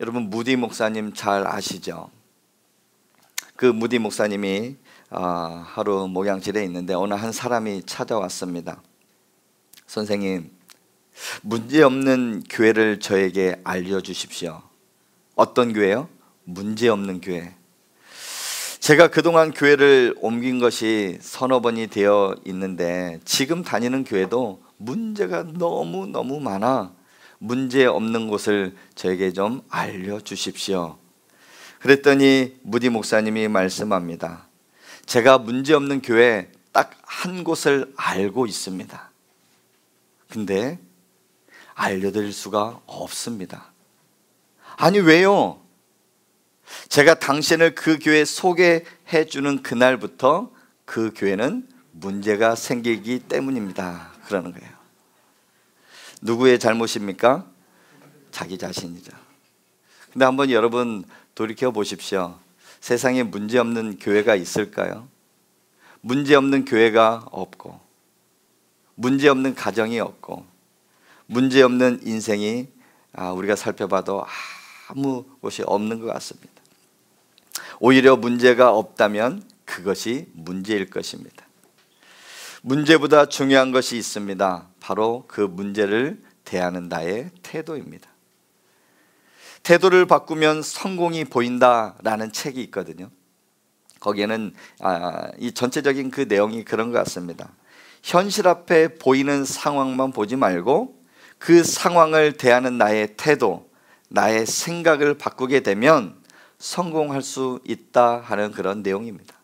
여러분 무디 목사님 잘 아시죠? 그 무디 목사님이 하루 목양실에 있는데 어느 한 사람이 찾아왔습니다. 선생님, 문제없는 교회를 저에게 알려주십시오. 어떤 교회요? 문제없는 교회. 제가 그동안 교회를 옮긴 것이 서너 번이 되어 있는데 지금 다니는 교회도 문제가 너무너무 많아 문제없는 곳을 저에게 좀 알려주십시오. 그랬더니 무디 목사님이 말씀합니다. 제가 문제없는 교회 딱 한 곳을 알고 있습니다. 근데 알려드릴 수가 없습니다. 아니 왜요? 제가 당신을 그 교회에 소개해 주는 그날부터 그 교회는 문제가 생기기 때문입니다. 그러는 거예요. 누구의 잘못입니까? 자기 자신이죠. 근데 한번 여러분 돌이켜 보십시오. 세상에 문제없는 교회가 있을까요? 문제없는 교회가 없고, 문제없는 가정이 없고, 문제없는 인생이 우리가 살펴봐도 아무 곳이 없는 것 같습니다. 오히려 문제가 없다면 그것이 문제일 것입니다. 문제보다 중요한 것이 있습니다. 바로 그 문제를 대하는 나의 태도입니다. 태도를 바꾸면 성공이 보인다라는 책이 있거든요. 거기에는 이 전체적인 그 내용이 그런 것 같습니다. 현실 앞에 보이는 상황만 보지 말고 그 상황을 대하는 나의 태도, 나의 생각을 바꾸게 되면 성공할 수 있다 하는 그런 내용입니다.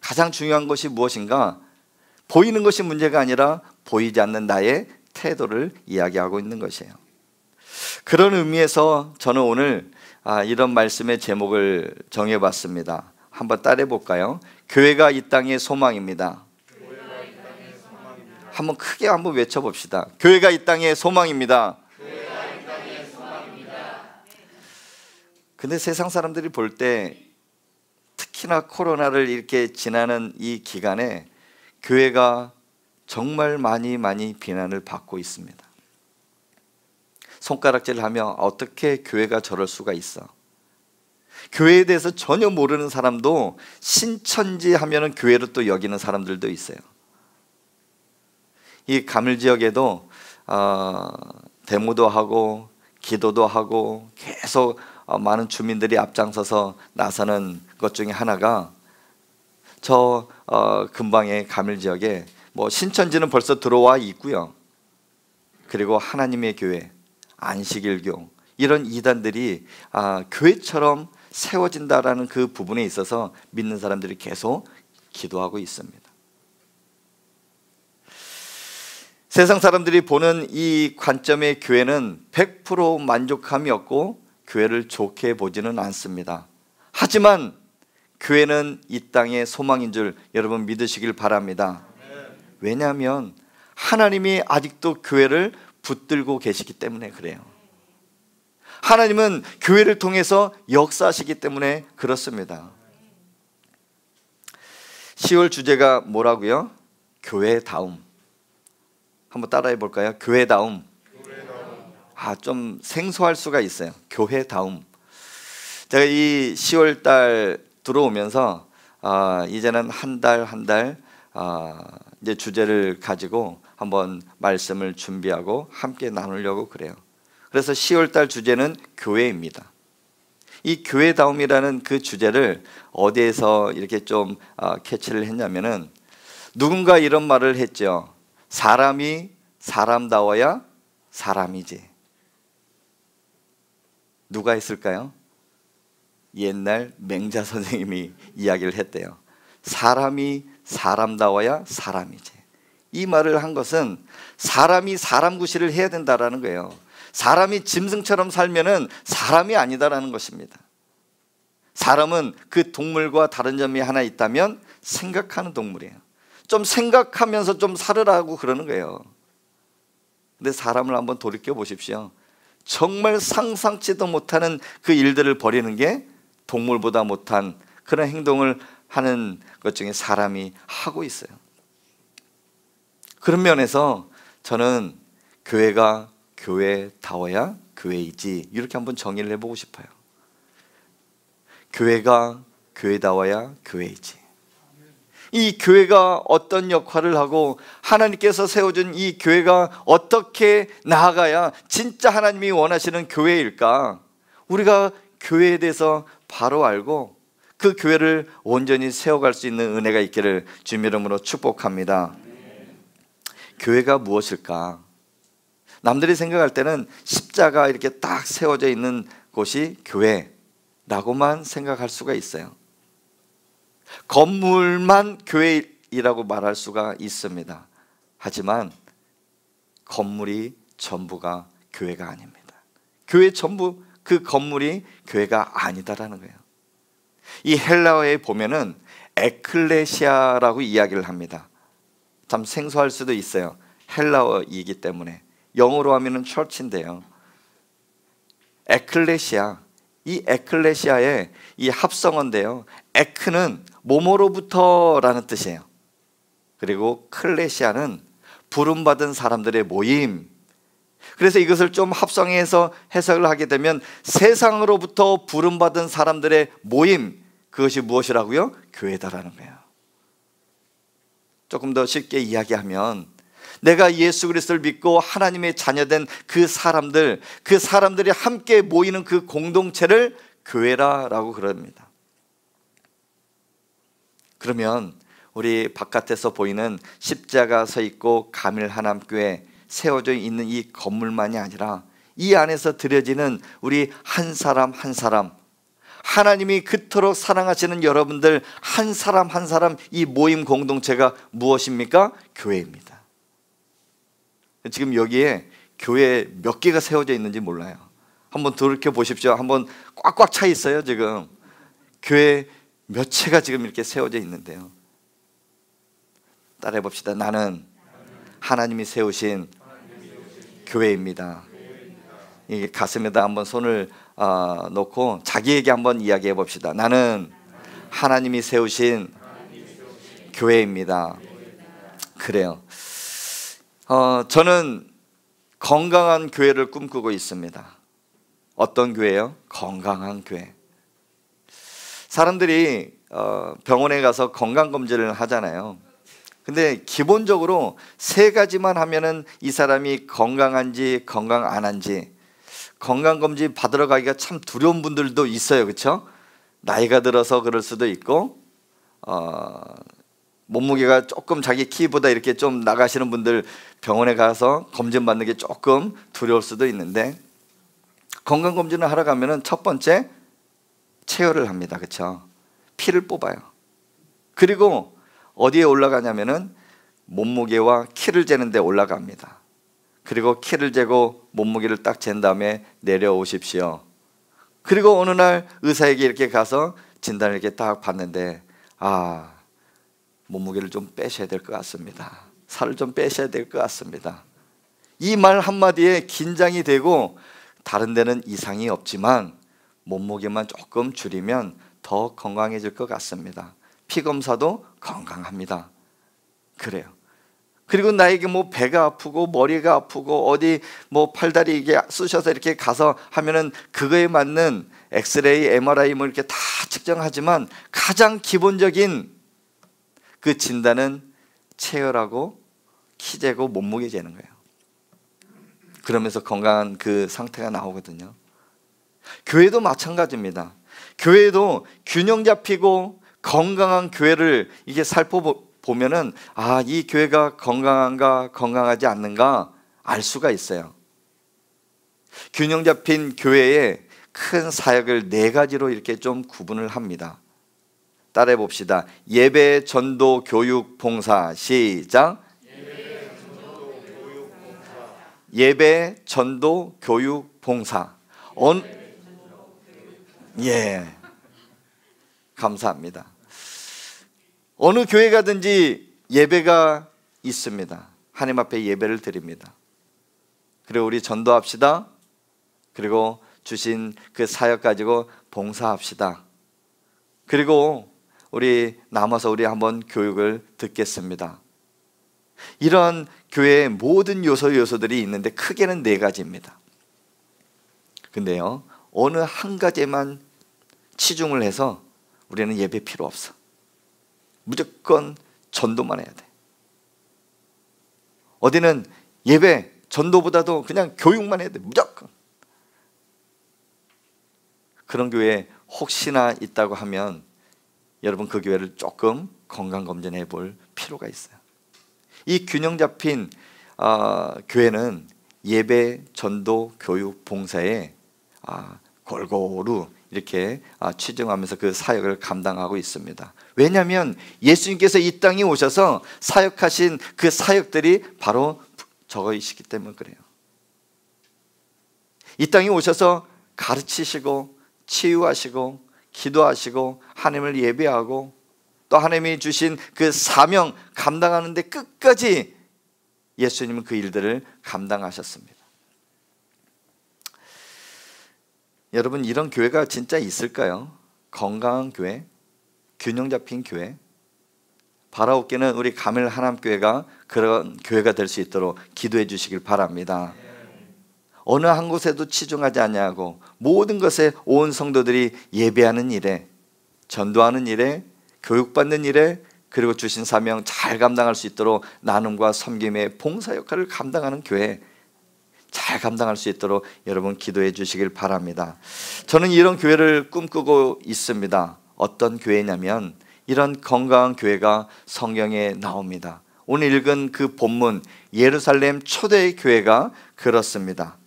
가장 중요한 것이 무엇인가? 보이는 것이 문제가 아니라 보이지 않는 나의 태도를 이야기하고 있는 것이에요. 그런 의미에서 저는 오늘 이런 말씀의 제목을 정해봤습니다. 한번 따라해 볼까요? 교회가 이 땅의 소망입니다. 한번 크게 한번 외쳐봅시다. 교회가 이 땅의 소망입니다. 근데 세상 사람들이 볼 때 특히나 코로나를 이렇게 지나는 이 기간에 교회가 정말 많이 비난을 받고 있습니다. 손가락질하며 어떻게 교회가 저럴 수가 있어? 교회에 대해서 전혀 모르는 사람도 신천지 하면은 교회로 또 여기는 사람들도 있어요. 이 가물 지역에도 데모도 하고 기도도 하고 계속 많은 주민들이 앞장서서 나서는 것 중에 하나가 저 근방의 가물 지역에 뭐 신천지는 벌써 들어와 있고요. 그리고 하나님의 교회, 안식일교 이런 이단들이 교회처럼 세워진다라는 그 부분에 있어서 믿는 사람들이 계속 기도하고 있습니다. 세상 사람들이 보는 이 관점의 교회는 100% 만족함이 없고 교회를 좋게 보지는 않습니다. 하지만 교회는 이 땅의 소망인 줄 여러분 믿으시길 바랍니다. 왜냐하면 하나님이 아직도 교회를 붙들고 계시기 때문에 그래요. 하나님은 교회를 통해서 역사하시기 때문에 그렇습니다. 10월 주제가 뭐라고요? 교회다움. 한번 따라해 볼까요? 교회다움. 좀 생소할 수가 있어요. 교회다움. 제가 이 10월 달 들어오면서 이제는 한 달 이제 주제를 가지고 한번 말씀을 준비하고 함께 나누려고 그래요. 그래서 10월 달 주제는 교회입니다. 이 교회다움이라는 그 주제를 어디에서 이렇게 좀 캐치를 했냐면은 누군가 이런 말을 했죠. 사람이 사람다워야 사람이지. 누가 했을까요? 옛날 맹자 선생님이 이야기를 했대요. 사람이 사람다워야 사람이지. 이 말을 한 것은 사람이 사람 구실을 해야 된다라는 거예요. 사람이 짐승처럼 살면은 사람이 아니다라는 것입니다. 사람은 그 동물과 다른 점이 하나 있다면 생각하는 동물이에요. 좀 생각하면서 좀 살으라고 그러는 거예요. 근데 사람을 한번 돌이켜 보십시오. 정말 상상치도 못하는 그 일들을 벌이는 게 동물보다 못한 그런 행동을 하는 것 중에 사람이 하고 있어요. 그런 면에서 저는 교회가 교회다워야 교회이지. 이렇게 한번 정의를 해보고 싶어요. 교회가 교회다워야 교회이지. 이 교회가 어떤 역할을 하고 하나님께서 세워준 이 교회가 어떻게 나아가야 진짜 하나님이 원하시는 교회일까? 우리가 교회에 대해서 바로 알고 그 교회를 온전히 세워갈 수 있는 은혜가 있기를 주님 이름으로 축복합니다. 교회가 무엇일까? 남들이 생각할 때는 십자가 이렇게 딱 세워져 있는 곳이 교회라고만 생각할 수가 있어요. 건물만 교회이라고 말할 수가 있습니다. 하지만 건물이 전부가 교회가 아닙니다. 교회 전부 그 건물이 교회가 아니다라는 거예요. 이 헬라어에 보면은 에클레시아라고 이야기를 합니다. 참 생소할 수도 있어요. 헬라어이기 때문에. 영어로 하면은 church인데요. 에클레시아, 이 에클레시아의 이 합성어인데요. 에크는 뭐뭐로부터라는 뜻이에요. 그리고 클레시아는 부름받은 사람들의 모임. 그래서 이것을 좀 합성해서 해석을 하게 되면 세상으로부터 부름받은 사람들의 모임, 그것이 무엇이라고요? 교회다라는 거예요. 조금 더 쉽게 이야기하면 내가 예수 그리스도를 믿고 하나님의 자녀된 그 사람들이 함께 모이는 그 공동체를 교회라고 그럽니다. 그러면 우리 바깥에서 보이는 십자가 서 있고 가밀 하남교회 세워져 있는 이 건물만이 아니라 이 안에서 드려지는 우리 한 사람 한 사람, 하나님이 그토록 사랑하시는 여러분들 한 사람 한 사람, 이 모임 공동체가 무엇입니까? 교회입니다. 지금 여기에 교회 몇 개가 세워져 있는지 몰라요. 한번 돌이켜 보십시오. 한번 꽉꽉 차 있어요. 지금 교회 몇 채가 지금 이렇게 세워져 있는데요. 따라해 봅시다. 나는 하나님이 세우신 교회입니다. 이 가슴에다 한번 손을 놓고 자기에게 한번 이야기해 봅시다. 나는 하나님이 세우신 교회입니다. 그래요. 저는 건강한 교회를 꿈꾸고 있습니다. 어떤 교회요? 건강한 교회. 사람들이 병원에 가서 건강검진을 하잖아요. 근데 기본적으로 세 가지만 하면은 이 사람이 건강한지 건강 안 한지, 건강검진 받으러 가기가 참 두려운 분들도 있어요. 그렇죠? 나이가 들어서 그럴 수도 있고 몸무게가 조금 자기 키보다 이렇게 좀 나가시는 분들 병원에 가서 검진 받는 게 조금 두려울 수도 있는데, 건강검진을 하러 가면은 첫 번째 체열을 합니다. 그렇죠? 피를 뽑아요. 그리고 어디에 올라가냐면은 몸무게와 키를 재는 데 올라갑니다. 그리고 키를 재고 몸무게를 딱 잰 다음에 내려오십시오. 그리고 어느 날 의사에게 이렇게 가서 진단을 이렇게 딱 봤는데, 몸무게를 좀 빼셔야 될 것 같습니다. 살을 좀 빼셔야 될 것 같습니다. 이 말 한마디에 긴장이 되고 다른 데는 이상이 없지만 몸무게만 조금 줄이면 더 건강해질 것 같습니다. 피검사도 건강합니다. 그래요. 그리고 나에게 뭐 배가 아프고 머리가 아프고 어디 뭐 팔다리 이게 쑤셔서 이렇게 가서 하면은 그거에 맞는 엑스레이, MRI 뭐 이렇게 다 측정하지만 가장 기본적인 그 진단은 체열하고 키 재고 몸무게 재는 거예요. 그러면서 건강한 그 상태가 나오거든요. 교회도 마찬가지입니다. 교회도 균형 잡히고 건강한 교회를 이게 살펴보면은 이 교회가 건강한가 건강하지 않는가 알 수가 있어요. 균형 잡힌 교회의 큰 사역을 네 가지로 이렇게 좀 구분을 합니다. 따라해 봅시다. 예배, 전도, 교육, 봉사. 시작. 예배, 전도, 교육, 봉사. 예, 감사합니다. 어느 교회 가든지 예배가 있습니다. 하나님 앞에 예배를 드립니다. 그리고 우리 전도합시다. 그리고 주신 그 사역 가지고 봉사합시다. 그리고 우리 남아서 우리 한번 교육을 듣겠습니다. 이런 교회의 모든 요소들이 있는데 크게는 네 가지입니다. 근데요, 어느 한 가지에만 치중을 해서 우리는 예배 필요 없어. 무조건 전도만 해야 돼. 어디는 예배, 전도보다도 그냥 교육만 해야 돼. 무조건. 그런 교회 혹시나 있다고 하면 여러분 그 교회를 조금 건강검진해 볼 필요가 있어요. 이 균형 잡힌 교회는 예배, 전도, 교육, 봉사에 골고루 이렇게 치중하면서 그 사역을 감당하고 있습니다. 왜냐하면 예수님께서 이 땅에 오셔서 사역하신 그 사역들이 바로 저거이시기 때문에 그래요. 이 땅에 오셔서 가르치시고 치유하시고 기도하시고 하나님을 예배하고 또 하나님이 주신 그 사명 감당하는데 끝까지 예수님은 그 일들을 감당하셨습니다. 여러분, 이런 교회가 진짜 있을까요? 건강한 교회, 균형 잡힌 교회. 바라옵기는 우리 가밀 하남교회가 그런 교회가 될 수 있도록 기도해 주시길 바랍니다. 어느 한 곳에도 치중하지 아니하고 모든 것에 온 성도들이 예배하는 일에, 전도하는 일에, 교육받는 일에, 그리고 주신 사명 잘 감당할 수 있도록 나눔과 섬김의 봉사 역할을 감당하는 교회 잘 감당할 수 있도록 여러분 기도해 주시길 바랍니다. 저는 이런 교회를 꿈꾸고 있습니다. 어떤 교회냐면 이런 건강한 교회가 성경에 나옵니다. 오늘 읽은 그 본문 예루살렘 초대의 교회가 그렇습니다.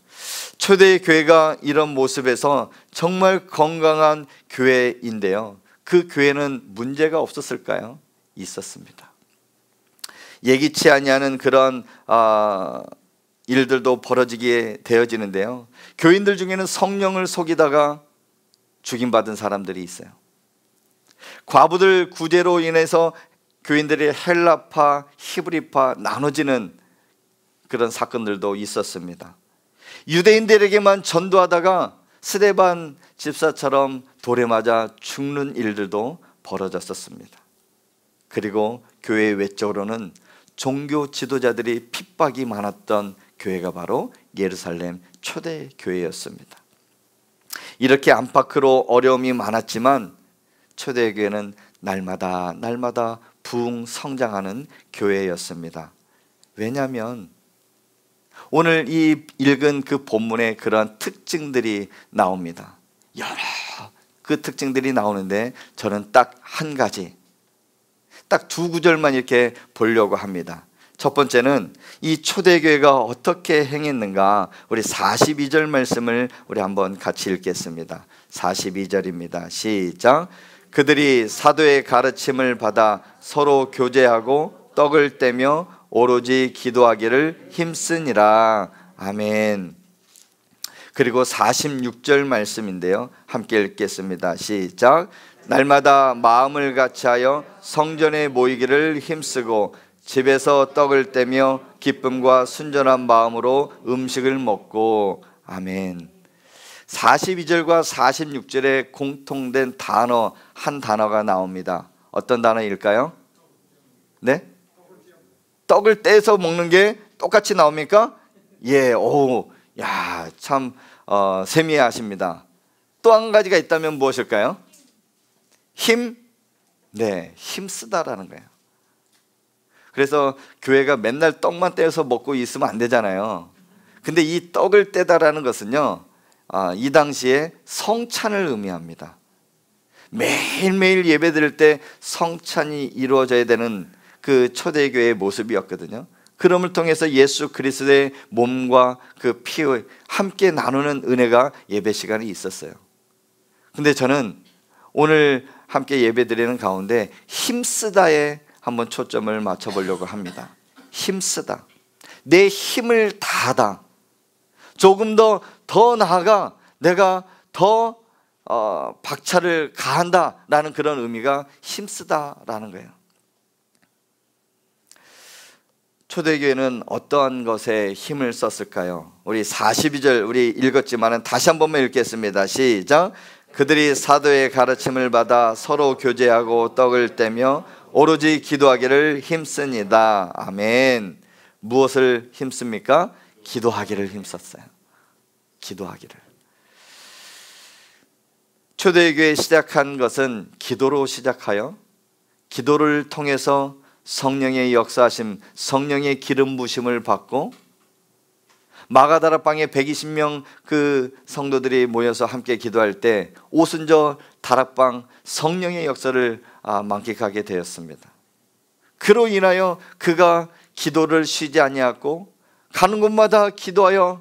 초대의 교회가 이런 모습에서 정말 건강한 교회인데요, 그 교회는 문제가 없었을까요? 있었습니다. 예기치 아니하는 그런 일들도 벌어지게 되어지는데요, 교인들 중에는 성령을 속이다가 죽임받은 사람들이 있어요. 과부들 구제로 인해서 교인들이 헬라파, 히브리파 나눠지는 그런 사건들도 있었습니다. 유대인들에게만 전도하다가 스데반 집사처럼 돌에 맞아 죽는 일들도 벌어졌었습니다. 그리고 교회 외적으로는 종교 지도자들이 핍박이 많았던 교회가 바로 예루살렘 초대 교회였습니다. 이렇게 안팎으로 어려움이 많았지만 초대교회는 날마다 부흥 성장하는 교회였습니다. 왜냐하면 오늘 이 읽은 그 본문에 그러한 특징들이 나옵니다. 여러 그 특징들이 나오는데 저는 딱 한 가지, 딱 두 구절만 이렇게 보려고 합니다. 첫 번째는 이 초대교회가 어떻게 행했는가, 우리 42절 말씀을 우리 한번 같이 읽겠습니다. 42절입니다. 시작. 그들이 사도의 가르침을 받아 서로 교제하고 떡을 떼며 오로지 기도하기를 힘쓰니라. 아멘. 그리고 46절 말씀인데요, 함께 읽겠습니다. 시작. 날마다 마음을 같이하여 성전에 모이기를 힘쓰고 집에서 떡을 떼며 기쁨과 순전한 마음으로 음식을 먹고. 아멘. 42절과 46절에 공통된 단어 한 단어가 나옵니다. 어떤 단어일까요? 네? 떡을 떼서 먹는 게 똑같이 나옵니까? 예, 참 세미하십니다. 또 한 가지가 있다면 무엇일까요? 힘쓰다라는 거예요. 그래서 교회가 맨날 떡만 떼서 먹고 있으면 안 되잖아요. 근데 이 떡을 떼다라는 것은요, 이 당시에 성찬을 의미합니다. 매일매일 예배 드릴 때 성찬이 이루어져야 되는 그 초대교회의 모습이었거든요. 그럼을 통해서 예수 그리스도의 몸과 그 피와 함께 나누는 은혜가 예배 시간에 있었어요. 근데 저는 오늘 함께 예배 드리는 가운데 힘쓰다에 한번 초점을 맞춰보려고 합니다. 힘쓰다, 내 힘을 다하다, 조금 더 나아가 내가 더 박차를 가한다라는 그런 의미가 힘쓰다라는 거예요. 초대교회는 어떠한 것에 힘을 썼을까요? 우리 42절 우리 읽었지만 다시 한 번만 읽겠습니다. 시작. 그들이 사도의 가르침을 받아 서로 교제하고 떡을 떼며 오로지 기도하기를 힘쓰니다. 아멘. 무엇을 힘씁니까? 기도하기를 힘썼어요. 기도하기를. 초대교회 시작한 것은 기도로 시작하여 기도를 통해서 성령의 역사하심, 성령의 기름 부심을 받고 마가다락방에 120명 그 성도들이 모여서 함께 기도할 때 오순절 다락방 성령의 역사를 만끽하게 되었습니다. 그로 인하여 그가 기도를 쉬지 아니하고 가는 곳마다 기도하는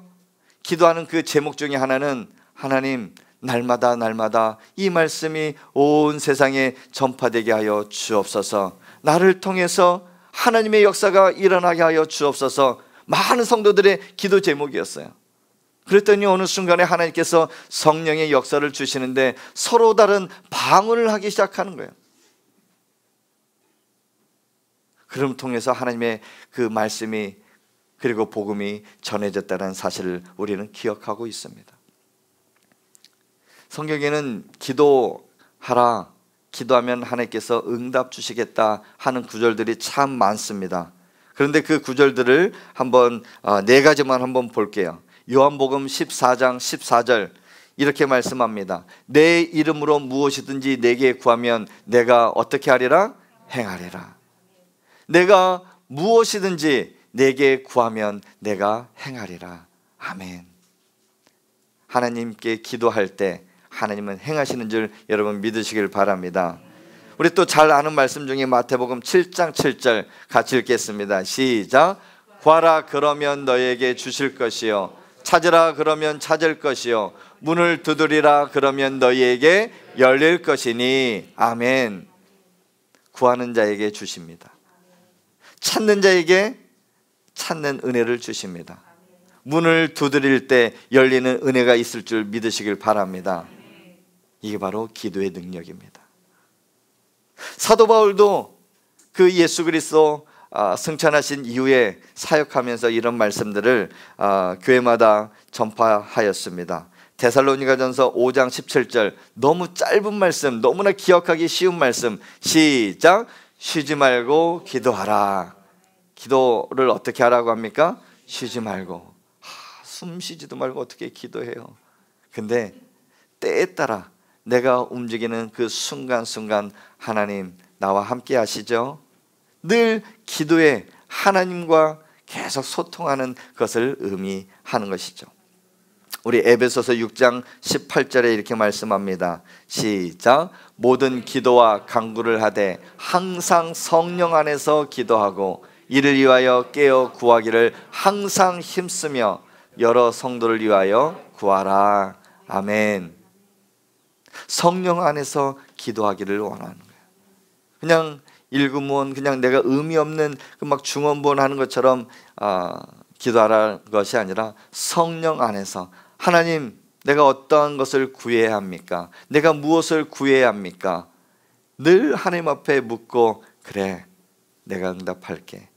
그 제목 중에 하나는 하나님 날마다 이 말씀이 온 세상에 전파되게 하여 주옵소서, 나를 통해서 하나님의 역사가 일어나게 하여 주옵소서, 많은 성도들의 기도 제목이었어요. 그랬더니 어느 순간에 하나님께서 성령의 역사를 주시는데 서로 다른 방언을 하기 시작하는 거예요. 그럼 통해서 하나님의 그 말씀이 그리고 복음이 전해졌다는 사실을 우리는 기억하고 있습니다. 성경에는 기도하라, 기도하면 하나님께서 응답 주시겠다 하는 구절들이 참 많습니다. 그런데 그 구절들을 한번 네 가지만 한번 볼게요. 요한복음 14장 14절 이렇게 말씀합니다. 내 이름으로 무엇이든지 내게 구하면 내가 어떻게 하리라? 행하리라. 내가 무엇이든지 내게 구하면 내가 행하리라. 아멘. 하나님께 기도할 때 하나님은 행하시는 줄 여러분 믿으시길 바랍니다. 우리 또 잘 아는 말씀 중에 마태복음 7장 7절 같이 읽겠습니다. 시작. 구하라 그러면 너에게 주실 것이요, 찾으라 그러면 찾을 것이요, 문을 두드리라 그러면 너희에게 열릴 것이니. 아멘. 구하는 자에게 주십니다. 찾는 자에게 찾는 은혜를 주십니다. 문을 두드릴 때 열리는 은혜가 있을 줄 믿으시길 바랍니다. 이게 바로 기도의 능력입니다. 사도 바울도 그 예수 그리스도 승천하신 이후에 사역하면서 이런 말씀들을 교회마다 전파하였습니다. 데살로니가전서 5장 17절 너무 짧은 말씀, 너무나 기억하기 쉬운 말씀. 시작. 쉬지 말고 기도하라. 기도를 어떻게 하라고 합니까? 쉬지 말고. 숨 쉬지도 말고 어떻게 기도해요? 근데 때에 따라 내가 움직이는 그 순간순간 하나님 나와 함께 하시죠? 늘 기도에 하나님과 계속 소통하는 것을 의미하는 것이죠. 우리 에베소서 6장 18절에 이렇게 말씀합니다. 시작. 모든 기도와 간구를 하되 항상 성령 안에서 기도하고 이를 위하여 깨어 구하기를 항상 힘쓰며 여러 성도를 위하여 구하라. 아멘. 성령 안에서 기도하기를 원하는 거예요. 그냥 일구무원, 그냥 내가 의미 없는 그 막 중언부언 하는 것처럼 기도하라는 것이 아니라 성령 안에서 하나님 내가 어떠한 것을 구해야 합니까? 내가 무엇을 구해야 합니까? 늘 하나님 앞에 묻고 그래 내가 응답할게.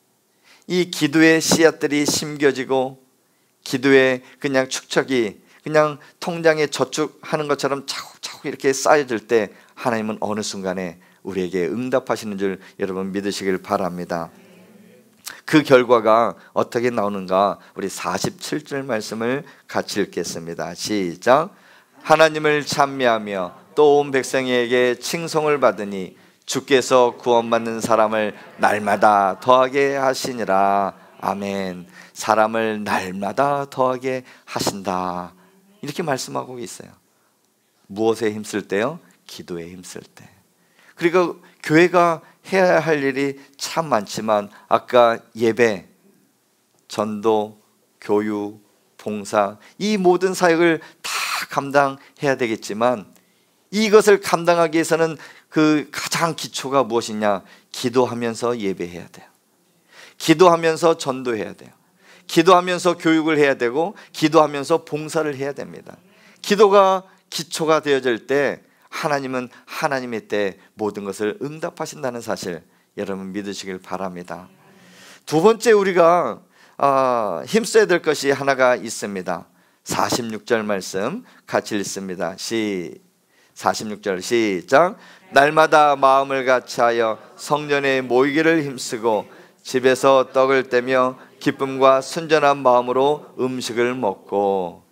이 기도의 씨앗들이 심겨지고 기도의 그냥 축적이 그냥 통장에 저축하는 것처럼 차곡차곡 이렇게 쌓여질 때 하나님은 어느 순간에 우리에게 응답하시는 줄 여러분 믿으시길 바랍니다. 그 결과가 어떻게 나오는가? 우리 47절 말씀을 같이 읽겠습니다. 시작. 하나님을 찬미하며 또 온 백성에게 칭송을 받으니 주께서 구원받는 사람을 날마다 더하게 하시니라. 아멘. 사람을 날마다 더하게 하신다. 이렇게 말씀하고 있어요. 무엇에 힘쓸 때요? 기도에 힘쓸 때. 그리고 교회가 해야 할 일이 참 많지만 아까 예배, 전도, 교육, 봉사 이 모든 사역을 다 감당해야 되겠지만 이것을 감당하기 위해서는 그 가장 기초가 무엇이냐? 기도하면서 예배해야 돼요. 기도하면서 전도해야 돼요. 기도하면서 교육을 해야 되고 기도하면서 봉사를 해야 됩니다. 기도가 기초가 되어질 때 하나님은 하나님의 때 모든 것을 응답하신다는 사실 여러분 믿으시길 바랍니다. 두 번째 우리가 힘써야 될 것이 하나가 있습니다. 46절 말씀 같이 읽습니다. 46절 시작. 날마다 마음을 같이하여 성전에 모이기를 힘쓰고 집에서 떡을 떼며 기쁨과 순전한 마음으로 음식을 먹고.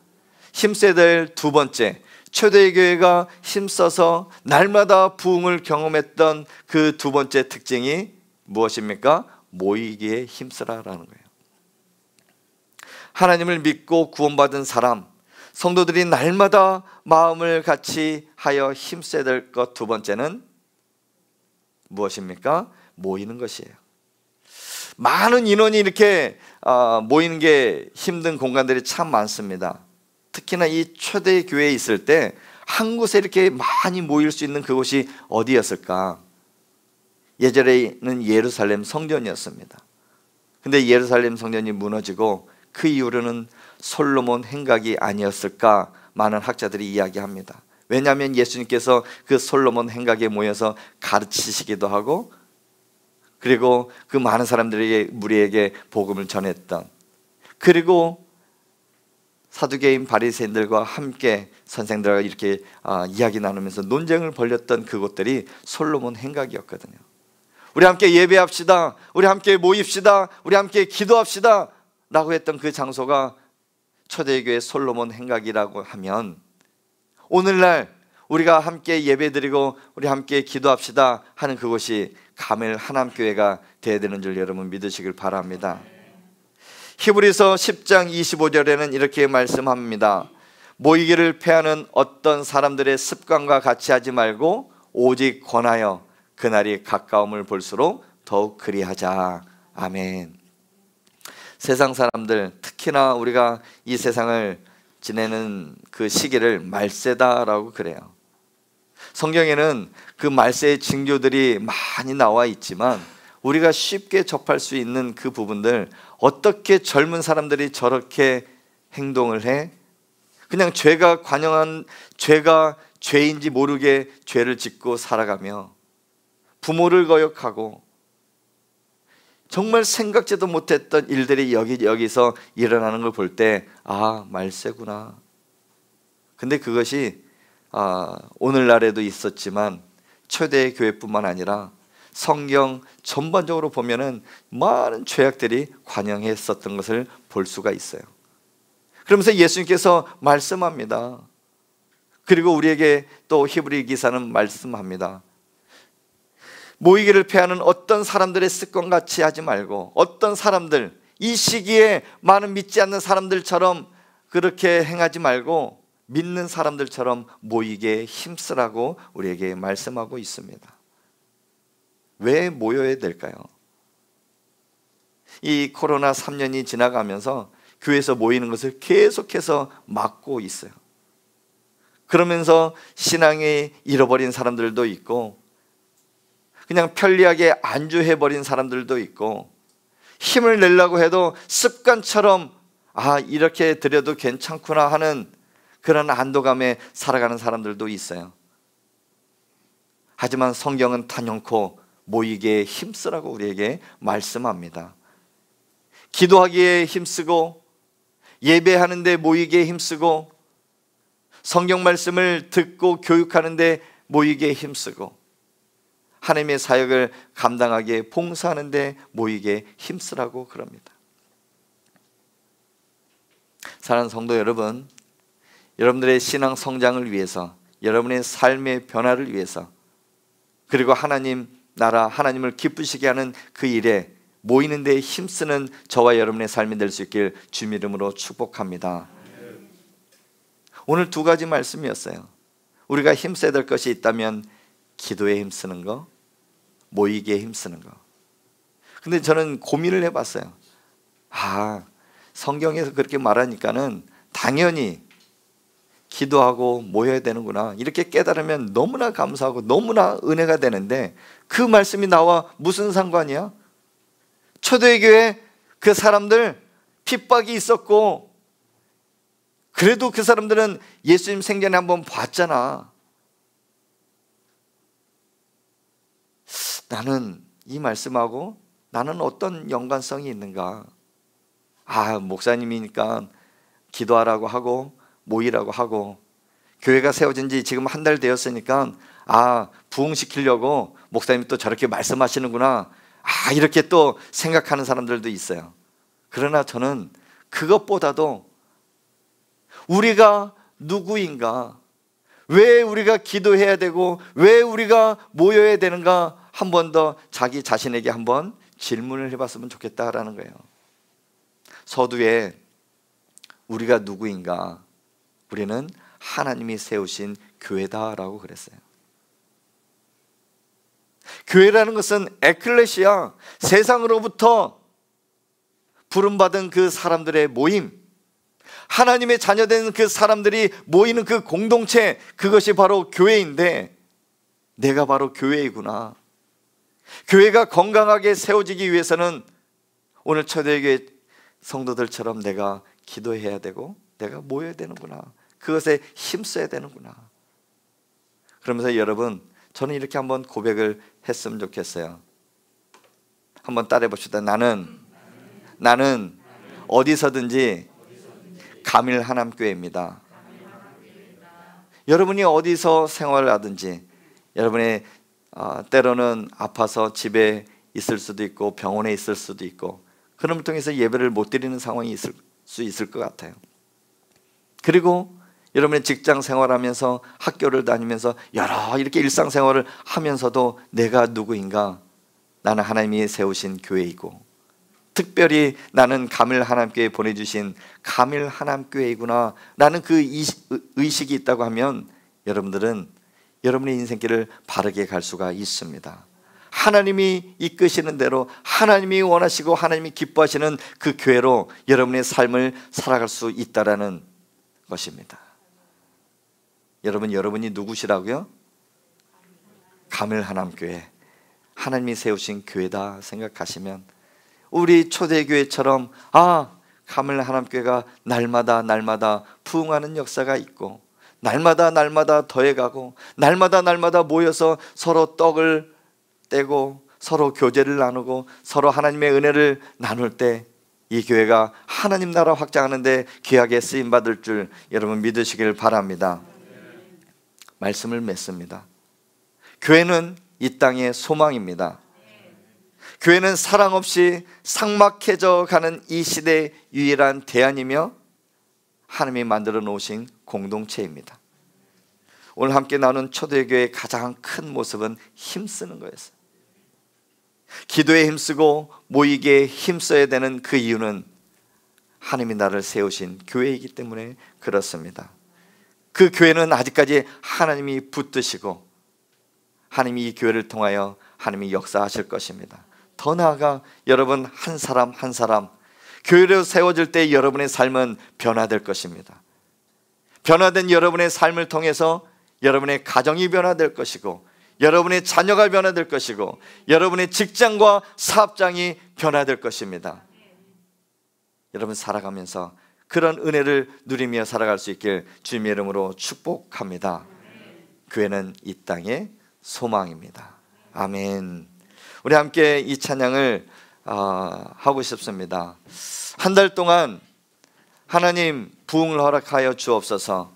힘써야 될 두 번째 초대교회가 힘써서 날마다 부흥을 경험했던 그 두 번째 특징이 무엇입니까? 모이기에 힘쓰라라는 거예요. 하나님을 믿고 구원받은 사람, 성도들이 날마다 마음을 같이 하여 힘써야 될 것 두 번째는 무엇입니까? 모이는 것이에요. 많은 인원이 이렇게 모이는 게 힘든 공간들이 참 많습니다. 특히나 이 초대교회에 있을 때 한 곳에 이렇게 많이 모일 수 있는 그곳이 어디였을까? 예전에는 예루살렘 성전이었습니다. 근데 예루살렘 성전이 무너지고 그 이후로는 솔로몬 행각이 아니었을까 많은 학자들이 이야기합니다. 왜냐하면 예수님께서 그 솔로몬 행각에 모여서 가르치시기도 하고 그리고 그 많은 사람들에게 무리에게 복음을 전했던, 그리고 사두개인 바리새인들과 함께 선생들과 이렇게 이야기 나누면서 논쟁을 벌였던 그곳들이 솔로몬 행각이었거든요. 우리 함께 예배합시다, 우리 함께 모입시다, 우리 함께 기도합시다 라고 했던 그 장소가 초대교회 솔로몬 행각이라고 하면, 오늘날 우리가 함께 예배드리고 우리 함께 기도합시다 하는 그곳이 가멜 하남교회가 되어야 되는 줄 여러분 믿으시길 바랍니다. 히브리서 10장 25절에는 이렇게 말씀합니다. 모이기를 패하는 어떤 사람들의 습관과 같이 하지 말고 오직 권하여 그날이 가까움을 볼수록 더욱 그리하자. 아멘. 세상 사람들, 특히나 우리가 이 세상을 지내는 그 시기를 말세다라고 그래요. 성경에는 그 말세의 징조들이 많이 나와 있지만 우리가 쉽게 접할 수 있는 그 부분들, 어떻게 젊은 사람들이 저렇게 행동을 해? 그냥 죄가 관영한, 죄가 죄인지 모르게 죄를 짓고 살아가며 부모를 거역하고 정말 생각지도 못했던 일들이 여기서 일어나는 걸 볼 때 말세구나. 근데 그것이 오늘날에도 있었지만 초대교회뿐만 아니라 성경 전반적으로 보면은 많은 죄악들이 관영했었던 것을 볼 수가 있어요. 그러면서 예수님께서 말씀합니다. 그리고 우리에게 또 히브리 기사는 말씀합니다. 모이기를 패하는 어떤 사람들의 습관같이 하지 말고, 어떤 사람들, 이 시기에 많은 믿지 않는 사람들처럼 그렇게 행하지 말고 믿는 사람들처럼 모이게 힘쓰라고 우리에게 말씀하고 있습니다. 왜 모여야 될까요? 이 코로나 3년이 지나가면서 교회에서 모이는 것을 계속해서 막고 있어요. 그러면서 신앙이 잃어버린 사람들도 있고 그냥 편리하게 안주해버린 사람들도 있고, 힘을 내려고 해도 습관처럼 이렇게 드려도 괜찮구나 하는 그런 안도감에 살아가는 사람들도 있어요. 하지만 성경은 단연코 모이기에 힘쓰라고 우리에게 말씀합니다. 기도하기에 힘쓰고 예배하는데 모이기에 힘쓰고 성경 말씀을 듣고 교육하는데 모이기에 힘쓰고 하나님의 사역을 감당하기에 봉사하는데 모이기에 힘쓰라고 그럽니다. 사랑하는 성도 여러분, 여러분들의 신앙 성장을 위해서, 여러분의 삶의 변화를 위해서, 그리고 하나님 나라, 하나님을 기쁘시게 하는 그 일에 모이는 데 힘쓰는 저와 여러분의 삶이 될 수 있길 주님 이름으로 축복합니다. 오늘 두 가지 말씀이었어요. 우리가 힘써야 될 것이 있다면 기도에 힘쓰는 거, 모이기에 힘쓰는 거. 근데 저는 고민을 해봤어요. 성경에서 그렇게 말하니까는 당연히 기도하고 모여야 되는구나, 이렇게 깨달으면 너무나 감사하고 너무나 은혜가 되는데 그 말씀이 나와 무슨 상관이야? 초대교회 그 사람들 핍박이 있었고 그래도 그 사람들은 예수님 생전에 한번 봤잖아. 나는 이 말씀하고 나는 어떤 연관성이 있는가? 목사님이니까 기도하라고 하고 모이라고 하고, 교회가 세워진 지 지금 한 달 되었으니까 부흥시키려고 목사님이 또 저렇게 말씀하시는구나, 이렇게 또 생각하는 사람들도 있어요. 그러나 저는 그것보다도 우리가 누구인가, 왜 우리가 기도해야 되고 왜 우리가 모여야 되는가 한 번 더 자기 자신에게 한번 질문을 해봤으면 좋겠다라는 거예요. 서두에 우리가 누구인가? 우리는 하나님이 세우신 교회다라고 그랬어요. 교회라는 것은 에클레시아, 세상으로부터 부름받은 그 사람들의 모임, 하나님의 자녀된 그 사람들이 모이는 그 공동체, 그것이 바로 교회인데 내가 바로 교회이구나. 교회가 건강하게 세워지기 위해서는 오늘 초대교회 성도들처럼 내가 기도해야 되고 내가 모여야 되는구나. 그것에 힘써야 되는구나. 그러면서 여러분, 저는 이렇게 한번 고백을 했으면 좋겠어요. 한번 따라해 봅시다. 나는 어디서든지 가밀 하남교회입니다. 여러분이 어디서 생활을 하든지, 여러분의 때로는 아파서 집에 있을 수도 있고 병원에 있을 수도 있고, 그런 통해서 예배를 못 드리는 상황이 있을 수 있을 것 같아요. 그리고 여러분의 직장 생활하면서 학교를 다니면서 여러 이렇게 일상생활을 하면서도 내가 누구인가? 나는 하나님이 세우신 교회이고, 특별히 나는 가밀 하남교회에 보내주신 가밀 하남교회이구나 라는 그 의식이 있다고 하면 여러분들은 여러분의 인생길을 바르게 갈 수가 있습니다. 하나님이 이끄시는 대로, 하나님이 원하시고 하나님이 기뻐하시는 그 교회로 여러분의 삶을 살아갈 수 있다라는 것입니다. 여러분이 누구시라고요? 가밀 하남교회, 하나님이 세우신 교회다 생각하시면 우리 초대교회처럼 가밀 하남교회가 날마다 부흥하는 역사가 있고, 날마다 더해가고, 날마다 모여서 서로 떡을 떼고 서로 교제를 나누고 서로 하나님의 은혜를 나눌 때 이 교회가 하나님 나라 확장하는데 귀하게 쓰임받을 줄 여러분 믿으시길 바랍니다. 말씀을 맺습니다. 교회는 이 땅의 소망입니다. 교회는 사랑 없이 삭막해져 가는 이 시대의 유일한 대안이며 하나님이 만들어 놓으신 공동체입니다. 오늘 함께 나눈 초대교회의 가장 큰 모습은 힘쓰는 거였어요. 기도에 힘쓰고 모이기에 힘써야 되는 그 이유는 하나님이 나를 세우신 교회이기 때문에 그렇습니다. 그 교회는 아직까지 하나님이 붙드시고 하나님이 이 교회를 통하여 하나님이 역사하실 것입니다. 더 나아가 여러분 한 사람 한 사람 교회로 세워질 때 여러분의 삶은 변화될 것입니다. 변화된 여러분의 삶을 통해서 여러분의 가정이 변화될 것이고, 여러분의 자녀가 변화될 것이고, 여러분의 직장과 사업장이 변화될 것입니다. 여러분 살아가면서 그런 은혜를 누리며 살아갈 수 있길 주님의 이름으로 축복합니다. 교회는 이 땅의 소망입니다. 아멘. 우리 함께 이 찬양을 하고 싶습니다. 한 달 동안 하나님 부흥을 허락하여 주옵소서.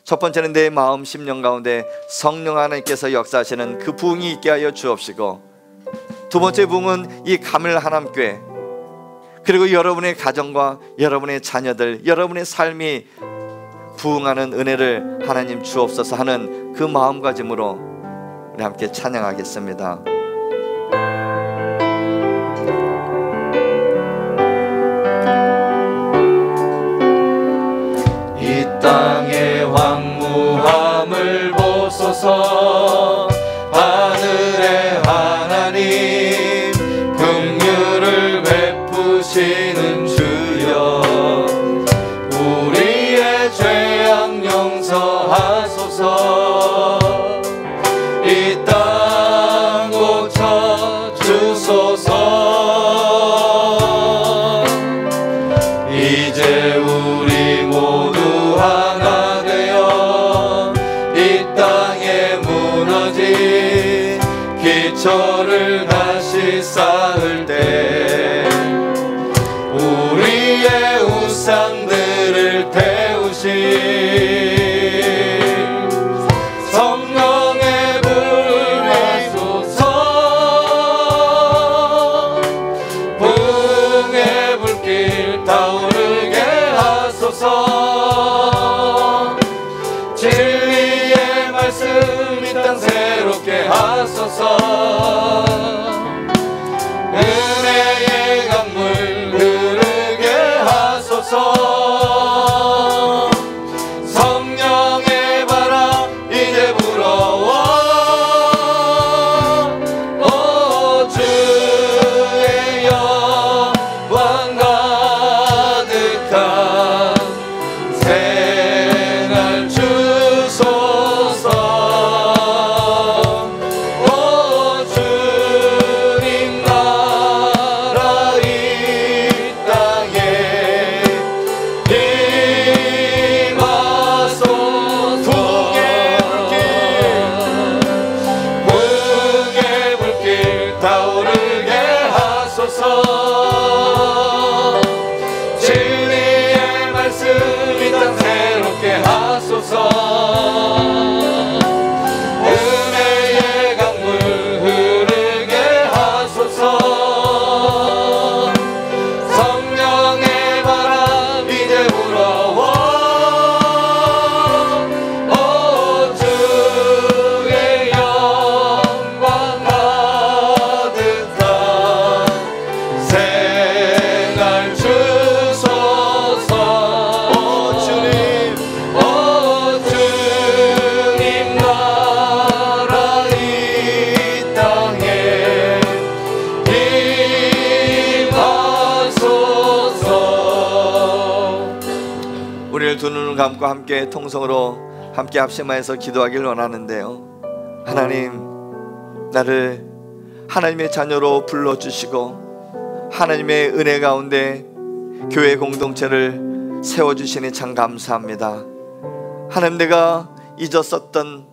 첫 번째는 내 마음 심령 가운데 성령 하나님께서 역사하시는 그 부흥이 있게 하여 주옵시고, 두 번째 부흥은 이 가밀 하남교회, 그리고 여러분의 가정과 여러분의 자녀들, 여러분의 삶이 부흥하는 은혜를 하나님 주옵소서 하는 그 마음가짐으로 우리 함께 찬양하겠습니다. 이 땅의 황무함을 보소서. 하늘의 하나님 긍휼을 베푸시는 주여, 우리의 죄악 용서하소서. 이 땅 고쳐 주소서. 이제 우리 모두 하나 되어 이 땅에 무너진 기초를 다시 쌓을 때 우리의 우상들을 태우신 성령의 불 내소서. 부흥의 불길 타오르게 하소서. 진리의 하소서. 은혜의 강물 흐르게 하소서. 성령의 바람 이제 불어와 오 주의 영광 가득한 생활 주소서. 오 주님 나라 이 땅에 임하소서. 부흥의 불길 타오르게 하소서. 진리의 말씀 이 땅 새롭게 하소서. 은혜의 강물 흐르게 하소서. 성령의 바람 이제 불어와 오 주의 영광 가득한 생활 주소서. 오 주님 나라 이 땅에 임하소서. 우리를 두 눈을 감고 함께 통성으로 함께 합심하여서 기도하길 원하는데요. 하나님, 나를 하나님의 자녀로 불러주시고 하나님의 은혜 가운데 교회 공동체를 세워주시니 참 감사합니다. 하나님, 내가 잊었었던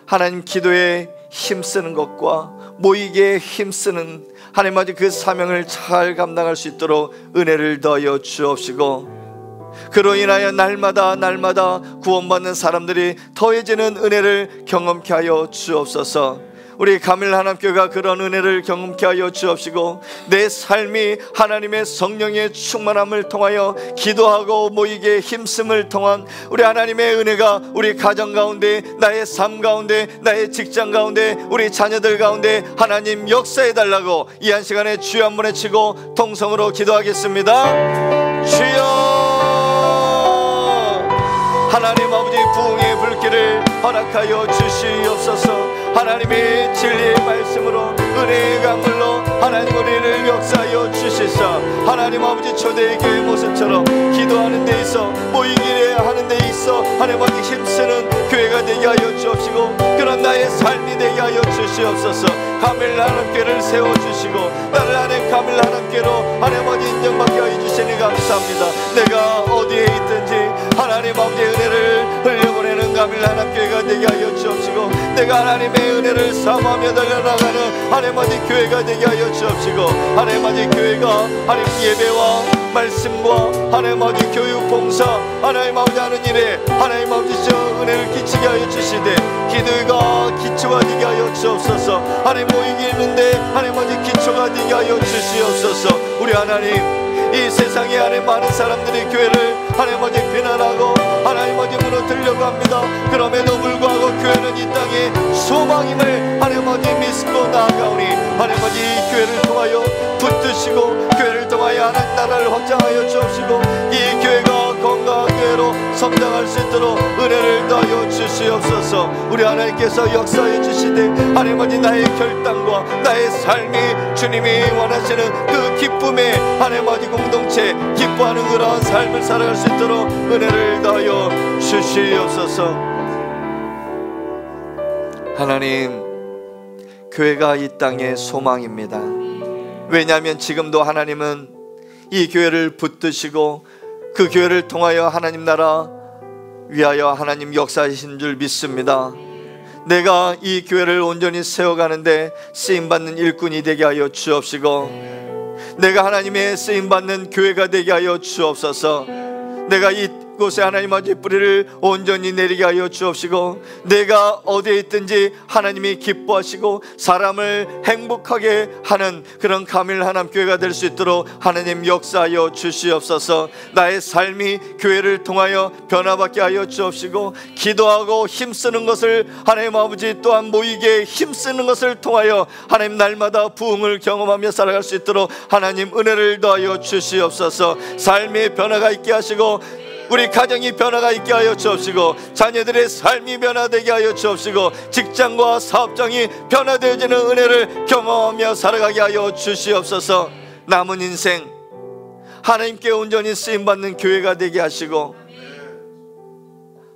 하나님 기도에 힘쓰는 것과 모이기에 힘쓰는 하나님 아버지 그 사명을 잘 감당할 수 있도록 은혜를 더하여 주옵시고, 그로 인하여 날마다 구원받는 사람들이 더해지는 은혜를 경험케 하여 주옵소서. 우리 가밀 하나님교회가 그런 은혜를 경험케 하여 주옵시고, 내 삶이 하나님의 성령의 충만함을 통하여 기도하고 모이기에 힘씀을 통한 우리 하나님의 은혜가 우리 가정 가운데, 나의 삶 가운데, 나의 직장 가운데, 우리 자녀들 가운데 하나님 역사해 달라고 이 한 시간에 주여 한번 외치고 통성으로 기도하겠습니다. 주여, 하나님 아버지 부흥의 불길을 허락하여 주시옵소서. 하나님의 진리의 말씀으로 은혜의 강물로 하나님 우리를 역사하여 주시사, 하나님 아버지 초대의 교회 모습처럼 기도하는 데 있어, 모이기를 하는 데 있어 하나님 아버지 힘쓰는 교회가 되게 하여 주옵시고, 그런 나의 삶이 되게 하여 주시옵소서. 가밀 하나님께를 세워주시고 나를 하나님 가밀 하나님께로 하나님 아버지 인정받게 하여 주시니 감사합니다. 내가 어디에 있든지 하나님 아버지의 은혜를 흘려보내는 가밀 하나님교회가 되게 하여 주옵시고, 내가 하나님의 은혜를 사모하며 달려나가는 하나님 아버지 교회가 되게 하여 주옵시고, 하나님 아버지 교회가 하나님 예배와 말씀과 하나님 아버지 교육 봉사 하나님 아버지 하는 일에 하나님 아버지 저 은혜를 끼치게 하여 주시되, 기도가 기초가 되게 하여 주옵소서. 하나님 모이기 있는데 하나님 아버지 기초가 되게 하여 주시옵소서. 우리 하나님, 이 세상에 하나님 많은 사람들이 교회를 하나님 아버지 비난하고 하나님 아버지 무너뜨리려고 합니다. 그럼에도 불구하고 교회는 이 땅에 소망임을 하나님 아버지 믿고 나아가오니, 하나님 아버지 이 교회를 통하여 붙드시고 교회를 통하여 하나님 나라를 확장하여 주옵시고, 이 교회가 건강한 교회로 성장할 수 있도록 은혜를 더하여 주시옵소서. 우리 하나님께서 역사해 주시되 하나님 아버지 나의 결단과 나의 삶이 주님이 원하시는 그 기쁨의 하나님 아버지 공동체 기뻐하는 그러한 삶을 살아갈 수 있도록 은혜를 더하여 주시옵소서. 하나님, 교회가 이 땅의 소망입니다. 왜냐하면 지금도 하나님은 이 교회를 붙드시고 그 교회를 통하여 하나님 나라 위하여 하나님 역사하신 줄 믿습니다. 내가 이 교회를 온전히 세워가는데 쓰임받는 일꾼이 되게 하여 주옵시고, 내가 하나님의 쓰임받는 교회가 되게 하여 주옵소서. 내가 이 곳곳에 하나님 아버지 뿌리를 온전히 내리게 하여 주옵시고, 내가 어디에 있든지 하나님이 기뻐하시고 사람을 행복하게 하는 그런 가밀 하나님 교회가 될 수 있도록 하나님 역사하여 주시옵소서. 나의 삶이 교회를 통하여 변화받게 하여 주옵시고, 기도하고 힘쓰는 것을 하나님 아버지 또한 모이게 힘쓰는 것을 통하여 하나님 날마다 부흥을 경험하며 살아갈 수 있도록 하나님 은혜를 더하여 주시옵소서. 삶의 변화가 있게 하시고, 우리 가정이 변화가 있게 하여 주옵시고, 자녀들의 삶이 변화되게 하여 주옵시고, 직장과 사업장이 변화되어지는 은혜를 경험하며 살아가게 하여 주시옵소서. 남은 인생 하나님께 온전히 쓰임받는 교회가 되게 하시고,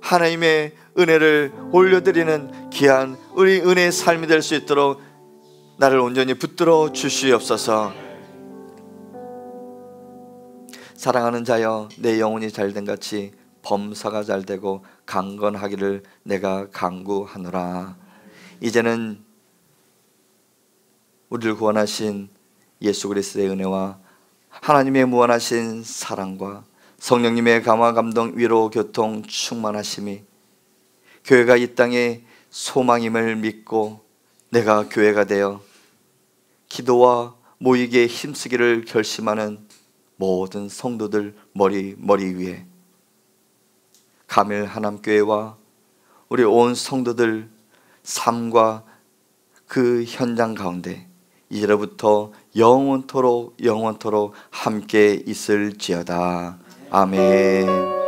하나님의 은혜를 올려드리는 귀한 우리 은혜의 삶이 될 수 있도록 나를 온전히 붙들어 주시옵소서. 사랑하는 자여, 내 영혼이 잘된 같이 범사가 잘되고 강건하기를 내가 간구하노라. 이제는 우리를 구원하신 예수 그리스도의 은혜와 하나님의 무한하신 사랑과 성령님의 감화 감동 위로 교통 충만하심이 교회가 이 땅에 소망임을 믿고 내가 교회가 되어 기도와 모이기에 힘쓰기를 결심하는 모든 성도들 머리 위에 가밀 하남교회와 우리 온 성도들 삶과 그 현장 가운데 이제로부터 영원토록 함께 있을지어다. 아멘.